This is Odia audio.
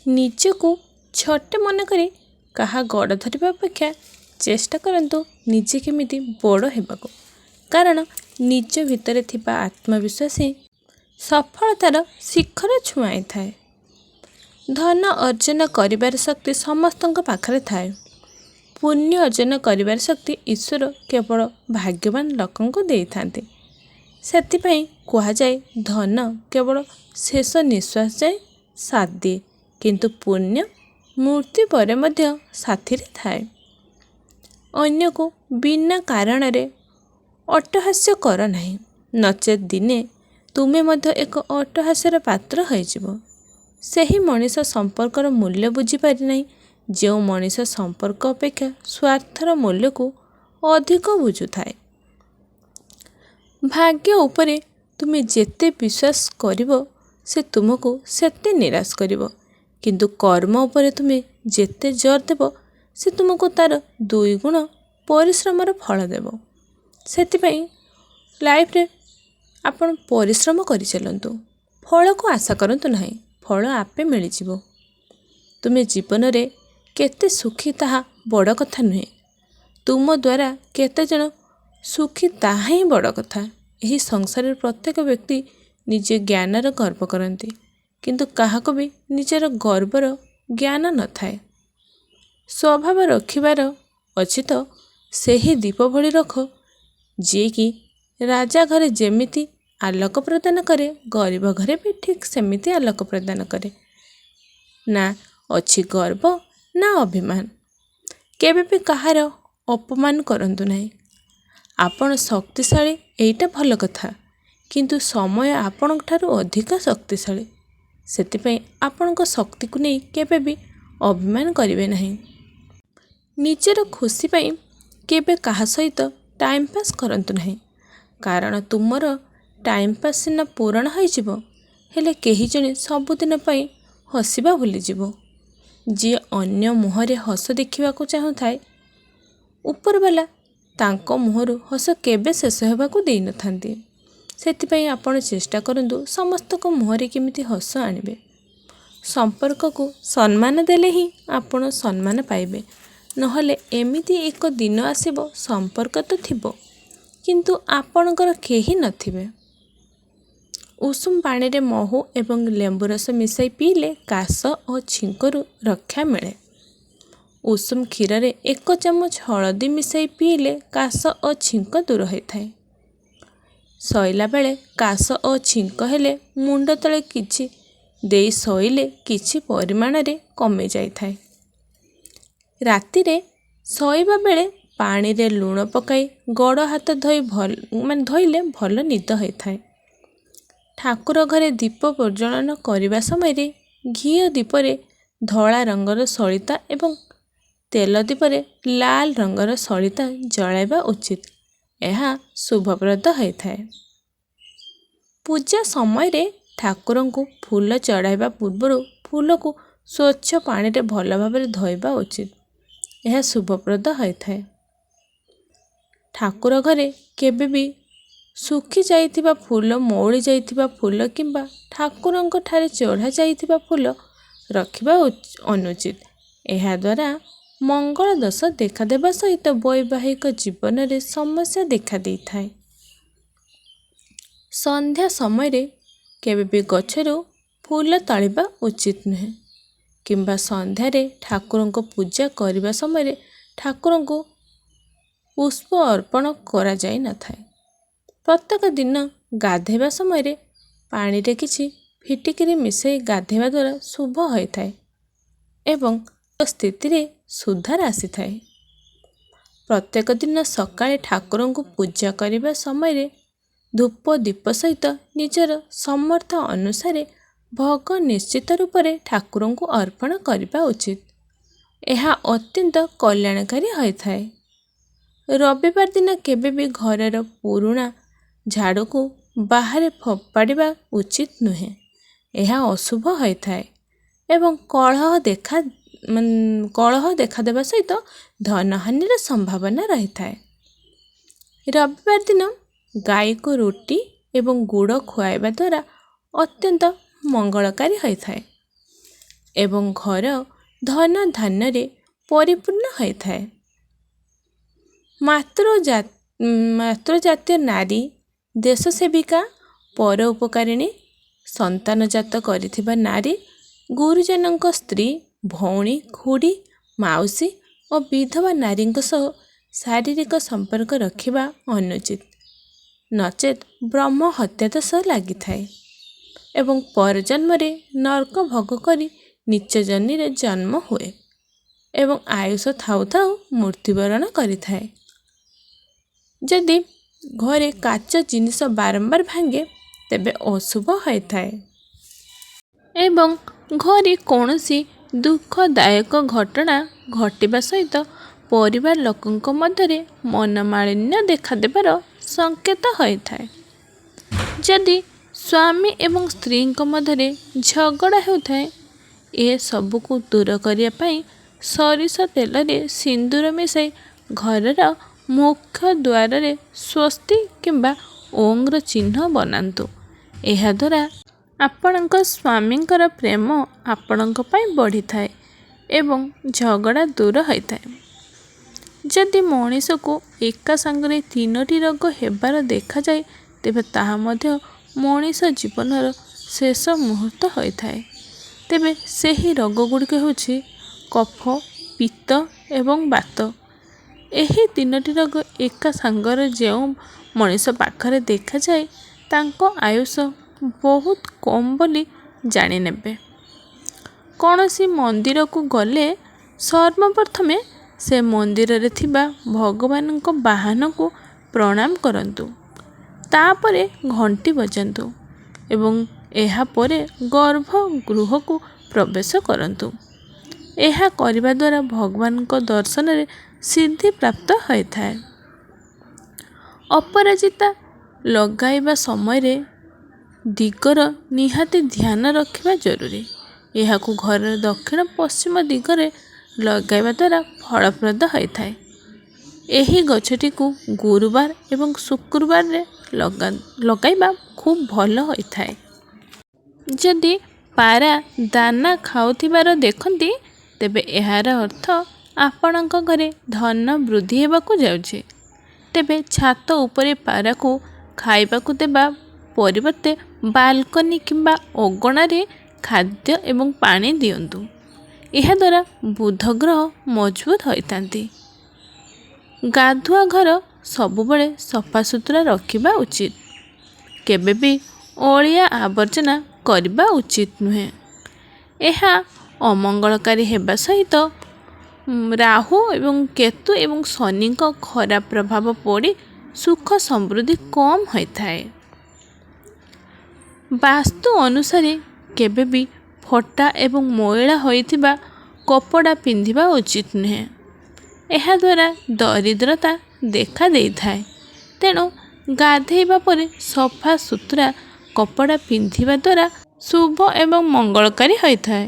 ନିଜକୁ ଛୋଟ ମନେକରି କାହା ଗୋଡ଼ ଧରିବା ଅପେକ୍ଷା ଚେଷ୍ଟା କରନ୍ତୁ ନିଜେ କେମିତି ବଡ଼ ହେବାକୁ। କାରଣ ନିଜ ଭିତରେ ଥିବା ଆତ୍ମବିଶ୍ୱାସ ହିଁ ସଫଳତାର ଶିଖର ଛୁଆଇଥାଏ। ଧନ ଅର୍ଜନ କରିବାର ଶକ୍ତି ସମସ୍ତଙ୍କ ପାଖରେ ଥାଏ। ପୁଣ୍ୟ ଅର୍ଜନ କରିବାର ଶକ୍ତି ଈଶ୍ୱର କେବଳ ଭାଗ୍ୟବାନ ଲୋକଙ୍କୁ ଦେଇଥାନ୍ତି। ସେଥିପାଇଁ କୁହାଯାଏ ଧନ କେବଳ ଶେଷ ନିଶ୍ୱାସ ଯାଏ ସାଥ ଦିଏ, କିନ୍ତୁ ପୁଣ୍ୟ ମୃତ୍ୟୁ ପରେ ମଧ୍ୟ ସାଥିରେ ଥାଏ। ଅନ୍ୟକୁ ବିନା କାରଣରେ ଅଟ୍ଟହାସ୍ୟ କର ନାହିଁ, ନଚେତ୍ ଦିନେ ତୁମେ ମଧ୍ୟ ଏକ ଅଟ୍ଟହାସ୍ୟର ପାତ୍ର ହୋଇଯିବ। ସେହି ମଣିଷ ସମ୍ପର୍କର ମୂଲ୍ୟ ବୁଝିପାରେ ନାହିଁ ଯେଉଁ ମଣିଷ ସମ୍ପର୍କ ଅପେକ୍ଷା ସ୍ୱାର୍ଥର ମୂଲ୍ୟକୁ ଅଧିକ ବୁଝୁଥାଏ। ଭାଗ୍ୟ ଉପରେ ତୁମେ ଯେତେ ବିଶ୍ୱାସ କରିବ ସେ ତୁମକୁ ସେତେ ନିରାଶ କରିବ, କିନ୍ତୁ କର୍ମ ଉପରେ ତୁମେ ଯେତେ ଜୋର ଦେବ ସେ ତୁମକୁ ତା'ର 2 ଗୁଣ ପରିଶ୍ରମର ଫଳ ଦେବ। ସେଥିପାଇଁ ଲାଇଫରେ ଆପଣ ପରିଶ୍ରମ କରିଚାଲନ୍ତୁ, ଫଳକୁ ଆଶା କରନ୍ତୁ ନାହିଁ, ଫଳ ଆପେ ମିଳିଯିବ। ତୁମେ ଜୀବନରେ କେତେ ସୁଖୀ ତାହା ବଡ଼ କଥା ନୁହେଁ, ତୁମ ଦ୍ୱାରା କେତେଜଣ ସୁଖୀ ତାହା ହିଁ ବଡ଼ କଥା। ଏହି ସଂସାରରେ ପ୍ରତ୍ୟେକ ବ୍ୟକ୍ତି ନିଜ ଜ୍ଞାନର ଗର୍ବ କରନ୍ତି, କିନ୍ତୁ କାହାକୁ ବି ନିଜର ଗର୍ବର ଜ୍ଞାନ ନଥାଏ। ସ୍ୱଭାବ ରଖିବାର ଅଛି ତ ସେହି ଦୀପ ଭଳି ରଖ, ଯିଏକି ରାଜା ଘରେ ଯେମିତି ଆଲୋକ ପ୍ରଦାନ କରେ ଗରିବ ଘରେ ବି ଠିକ୍ ସେମିତି ଆଲୋକ ପ୍ରଦାନ କରେ। ନା ଅଛି ଗର୍ବ ନା ଅଭିମାନ। କେବେ ବି କାହାର ଅପମାନ କରନ୍ତୁ ନାହିଁ। ଆପଣ ଶକ୍ତିଶାଳୀ ଏଇଟା ଭଲ କଥା, କିନ୍ତୁ ସମୟ ଆପଣଙ୍କଠାରୁ ଅଧିକ ଶକ୍ତିଶାଳୀ। ସେଥିପାଇଁ ଆପଣଙ୍କ ଶକ୍ତିକୁ ନେଇ କେବେ ବି ଅଭିମାନ କରିବେ ନାହିଁ। ନିଜର ଖୁସି ପାଇଁ କେବେ କାହା ସହିତ ଟାଇମ୍ ପାସ୍ କରନ୍ତୁ ନାହିଁ, କାରଣ ତୁମର ଟାଇମ୍ ପାସ୍ ସିନା ପୂରଣ ହୋଇଯିବ, ହେଲେ କେହି ଜଣେ ସବୁଦିନ ପାଇଁ ହସିବା ଭୁଲିଯିବ। ଯିଏ ଅନ୍ୟ ମୁହଁରେ ହସ ଦେଖିବାକୁ ଚାହୁଁଥାଏ, ଉପରବାଲା ତାଙ୍କ ମୁହଁରୁ ହସ କେବେ ଶେଷ ହେବାକୁ ଦେଇନଥାନ୍ତି। ସେଥିପାଇଁ ଆପଣ ଚେଷ୍ଟା କରନ୍ତୁ ସମସ୍ତଙ୍କ ମୁହଁରେ କେମିତି ହସ ଆଣିବେ। ସମ୍ପର୍କକୁ ସମ୍ମାନ ଦେଲେ ହିଁ ଆପଣ ସମ୍ମାନ ପାଇବେ, ନହେଲେ ଏମିତି ଏକ ଦିନ ଆସିବ ସମ୍ପର୍କ ତ ଥିବ କିନ୍ତୁ ଆପଣଙ୍କର କେହି ନଥିବେ। ଉଷୁମ ପାଣିରେ ମହୁ ଏବଂ ଲେମ୍ବୁ ରସ ମିଶାଇ ପିଇଲେ କାଶ ଓ ଛିଙ୍କରୁ ରକ୍ଷା ମିଳେ। ଉଷୁମ କ୍ଷୀରରେ 1 ଚାମଚ ହଳଦୀ ମିଶାଇ ପିଇଲେ କାଶ ଓ ଛିଙ୍କ ଦୂର ହୋଇଥାଏ। ଶୋଇଲା ବେଳେ କାଶ ଓ ଛିଙ୍କ ହେଲେ ମୁଣ୍ଡ ତଳେ କିଛି ଦେଇ ଶୋଇଲେ କିଛି ପରିମାଣରେ କମିଯାଇଥାଏ। ରାତିରେ ଶୋଇବା ବେଳେ ପାଣିରେ ଲୁଣ ପକାଇ ଗୋଡ଼ ହାତ ଧୋଇଲେ ଭଲ ନିଦ ହୋଇଥାଏ। ଠାକୁର ଘରେ ଦୀପ ପ୍ରଜ୍ୱଳନ କରିବା ସମୟରେ ଘିଅ ଦୀପରେ ଧଳା ରଙ୍ଗର ସଳିତା ଏବଂ ତେଲ ଦୀପରେ ଲାଲ ରଙ୍ଗର ସଳିତା ଜଳାଇବା ଉଚିତ। ଏହା ଶୁଭପ୍ରଦ ହୋଇଥାଏ। ପୂଜା ସମୟରେ ଠାକୁରଙ୍କୁ ଫୁଲ ଚଢ଼ାଇବା ପୂର୍ବରୁ ଫୁଲକୁ ସ୍ୱଚ୍ଛ ପାଣିରେ ଭଲ ଭାବରେ ଧୋଇବା ଉଚିତ। ଏହା ଶୁଭପ୍ରଦ ହୋଇଥାଏ। ଠାକୁର ଘରେ କେବେ ବି ଶୁଖି ଯାଇଥିବା ଫୁଲ, ମଉଳି ଯାଇଥିବା ଫୁଲ କିମ୍ବା ଠାକୁରଙ୍କ ଠାରେ ଚଢ଼ା ଯାଇଥିବା ଫୁଲ ରଖିବା ଅନୁଚିତ। ଏହାଦ୍ୱାରା ମଙ୍ଗଳ ଦୋଷ ଦେଖାଦେବା ସହିତ ବୈବାହିକ ଜୀବନରେ ସମସ୍ୟା ଦେଖା ଦେଇଥାଏ। ସନ୍ଧ୍ୟା ସମୟରେ କେବେ ବି ଗଛରୁ ଫୁଲ ତୋଳିବା ଉଚିତ ନୁହେଁ, କିମ୍ବା ସନ୍ଧ୍ୟାରେ ଠାକୁରଙ୍କ ପୂଜା କରିବା ସମୟରେ ଠାକୁରଙ୍କୁ ପୁଷ୍ପ ଅର୍ପଣ କରାଯାଇନଥାଏ। ପ୍ରତ୍ୟେକ ଦିନ ଗାଧୋଇବା ସମୟରେ ପାଣିରେ କିଛି ଫିଟିକିରି ମିଶାଇ ଗାଧୋଇବା ଦ୍ୱାରା ଶୁଭ ହୋଇଥାଏ ଏବଂ ସ୍ଥିତିରେ ସୁଧାର ଆସିଥାଏ। ପ୍ରତ୍ୟେକ ଦିନ ସକାଳେ ଠାକୁରଙ୍କୁ ପୂଜା କରିବା ସମୟରେ ଧୂପ ଦୀପ ସହିତ ନିଜର ସମର୍ଥ ଅନୁସାରେ ଭୋଗ ନିଶ୍ଚିତ ରୂପରେ ଠାକୁରଙ୍କୁ ଅର୍ପଣ କରିବା ଉଚିତ। ଏହା ଅତ୍ୟନ୍ତ କଲ୍ୟାଣକାରୀ ହୋଇଥାଏ। ରବିବାର ଦିନ କେବେ ବି ଘରର ପୁରୁଣା ଝାଡ଼ୁକୁ ବାହାରେ ଫୋପାଡ଼ିବା ଉଚିତ ନୁହେଁ। ଏହା ଅଶୁଭ ହୋଇଥାଏ ଏବଂ କଳହ ଦେଖାଦେବା ସହିତ ଧନହାନିର ସମ୍ଭାବନା ରହିଥାଏ। ରବିବାର ଦିନ ଗାଈକୁ ରୁଟି ଏବଂ ଗୁଡ଼ ଖୁଆଇବା ଦ୍ୱାରା ଅତ୍ୟନ୍ତ ମଙ୍ଗଳକାରୀ ହୋଇଥାଏ। ଏବଂ ଘର ଧନ ଧାନ୍ୟରେ ପରିପୂର୍ଣ୍ଣ ହୋଇଥାଏ। ମାତୃଜାତୀୟ ନାରୀ, ଦେଶ ସେବିକା, ପର ଉପକାରିଣୀ, ସନ୍ତାନଜାତ କରିଥିବା ନାରୀ, ଗୁରୁଜନଙ୍କ ସ୍ତ୍ରୀ, ଭଉଣୀ, ଖୁଡ଼ୀ, ମାଉସୀ ଓ ବିଧବା ନାରୀଙ୍କ ସହ ଶାରୀରିକ ସମ୍ପର୍କ ରଖିବା ଅନୁଚିତ, ନଚେତ୍ ବ୍ରହ୍ମ ହତ୍ୟା ସହ ଲାଗିଥାଏ ଏବଂ ପରଜନ୍ମରେ ନର୍କ ଭୋଗ କରି ନିଚ ଜନିରେ ଜନ୍ମ ହୁଏ ଏବଂ ଆୟୁଷ ଥାଉ ଥାଉ ମୃତ୍ୟୁବରଣ କରିଥାଏ। ଯଦି ଘରେ କାଚ ଜିନିଷ ବାରମ୍ବାର ଭାଙ୍ଗେ ତେବେ ଅଶୁଭ ହୋଇଥାଏ ଏବଂ ଘରେ କୌଣସି ଦୁଃଖଦାୟକ ଘଟଣା ଘଟିବା ସହିତ ପରିବାର ଲୋକଙ୍କ ମଧ୍ୟରେ ମନମାଳିନ୍ୟ ଦେଖାଦେବାର ସଂକେତ ହୋଇଥାଏ। ଯଦି ସ୍ୱାମୀ ଏବଂ ସ୍ତ୍ରୀଙ୍କ ମଧ୍ୟରେ ଝଗଡ଼ା ହେଉଥାଏ, ଏସବୁକୁ ଦୂର କରିବା ପାଇଁ ସୋରିଷ ତେଲରେ ସିନ୍ଦୁର ମିଶାଇ ଘରର ମୁଖ୍ୟ ଦ୍ୱାରରେ ସ୍ୱସ୍ତି କିମ୍ବା ଓଂର ଚିହ୍ନ ବନାନ୍ତୁ। ଏହାଦ୍ୱାରା ଆପଣଙ୍କ ସ୍ୱାମୀଙ୍କର ପ୍ରେମ ଆପଣଙ୍କ ପାଇଁ ବଢ଼ିଥାଏ ଏବଂ ଝଗଡ଼ା ଦୂର ହୋଇଥାଏ। ଯଦି ମଣିଷକୁ ଏକା ସାଙ୍ଗରେ 3ଟି ରୋଗ ହେବାର ଦେଖାଯାଏ, ତେବେ ତାହା ମଧ୍ୟ ମଣିଷ ଜୀବନର ଶେଷ ମୁହୂର୍ତ୍ତ ହୋଇଥାଏ। ତେବେ ସେହି ରୋଗଗୁଡ଼ିକ ହେଉଛି କଫ, ପିତ୍ତ ଏବଂ ବାତ। ଏହି 3ଟି ରୋଗ ଏକା ସାଙ୍ଗରେ ଯେଉଁ ମଣିଷ ପାଖରେ ଦେଖାଯାଏ, ତାଙ୍କ ଆୟୁଷ ବହୁତ କମ୍ ବୋଲି ଜାଣିନେବେ। କୌଣସି ମନ୍ଦିରକୁ ଗଲେ ସର୍ବପ୍ରଥମେ ସେ ମନ୍ଦିରରେ ଥିବା ଭଗବାନଙ୍କ ବାହନକୁ ପ୍ରଣାମ କରନ୍ତୁ। ତାପରେ ଘଣ୍ଟି ବଜାନ୍ତୁ ଏବଂ ଏହାପରେ ଗର୍ଭଗୃହକୁ ପ୍ରବେଶ କରନ୍ତୁ। ଏହା କରିବା ଦ୍ୱାରା ଭଗବାନଙ୍କ ଦର୍ଶନରେ ସିଦ୍ଧି ପ୍ରାପ୍ତ ହୋଇଥାଏ। ଅପରାଜିତା ଲଗାଇବା ସମୟରେ ଦିଗର ନିହାତି ଧ୍ୟାନ ରଖିବା ଜରୁରୀ। ଏହାକୁ ଘରର ଦକ୍ଷିଣ ପଶ୍ଚିମ ଦିଗରେ ଲଗାଇବା ଦ୍ୱାରା ଫଳପ୍ରଦ ହୋଇଥାଏ। ଏହି ଗଛଟିକୁ ଗୁରୁବାର ଏବଂ ଶୁକ୍ରବାରରେ ଲଗାଇବା ଖୁବ୍ ଭଲ ହୋଇଥାଏ। ଯଦି ପାରା ଦାନା ଖାଉଥିବାର ଦେଖନ୍ତି, ତେବେ ଏହାର ଅର୍ଥ ଆପଣଙ୍କ ଘରେ ଧନ ବୃଦ୍ଧି ହେବାକୁ ଯାଉଛି। ତେବେ ଛାତ ଉପରେ ପାରାକୁ ଖାଇବାକୁ ଦେବା ପରିବର୍ତ୍ତେ ବାଲକୋନି କିମ୍ବା ଅଗଣାରେ ଖାଦ୍ୟ ଏବଂ ପାଣି ଦିଅନ୍ତୁ। ଏହାଦ୍ୱାରା ବୁଧ ଗ୍ରହ ମଜବୁତ ହୋଇଥାନ୍ତି। ଗାଧୁଆ ଘର ସବୁବେଳେ ସଫାସୁତୁରା ରଖିବା ଉଚିତ। କେବେ ବି ଅଳିଆ ଆବର୍ଜନା କରିବା ଉଚିତ ନୁହେଁ। ଏହା ଅମଙ୍ଗଳକାରୀ ହେବା ସହିତ ରାହୁ ଏବଂ କେତୁ ଏବଂ ଶନିଙ୍କ ଖରାପ ପ୍ରଭାବ ପଡ଼ି ସୁଖ ସମୃଦ୍ଧି କମ୍ ହୋଇଥାଏ। ବାସ୍ତୁ ଅନୁସାରେ କେବେ ବି ଫଟା ଏବଂ ମଇଳା ହୋଇଥିବା କପଡ଼ା ପିନ୍ଧିବା ଉଚିତ ନୁହେଁ। ଏହାଦ୍ୱାରା ଦରିଦ୍ରତା ଦେଖା ଦେଇଥାଏ। ତେଣୁ ଗାଧୋଇବା ପରେ ସଫା ସୁତୁରା କପଡ଼ା ପିନ୍ଧିବା ଦ୍ୱାରା ଶୁଭ ଏବଂ ମଙ୍ଗଳକାରୀ ହୋଇଥାଏ।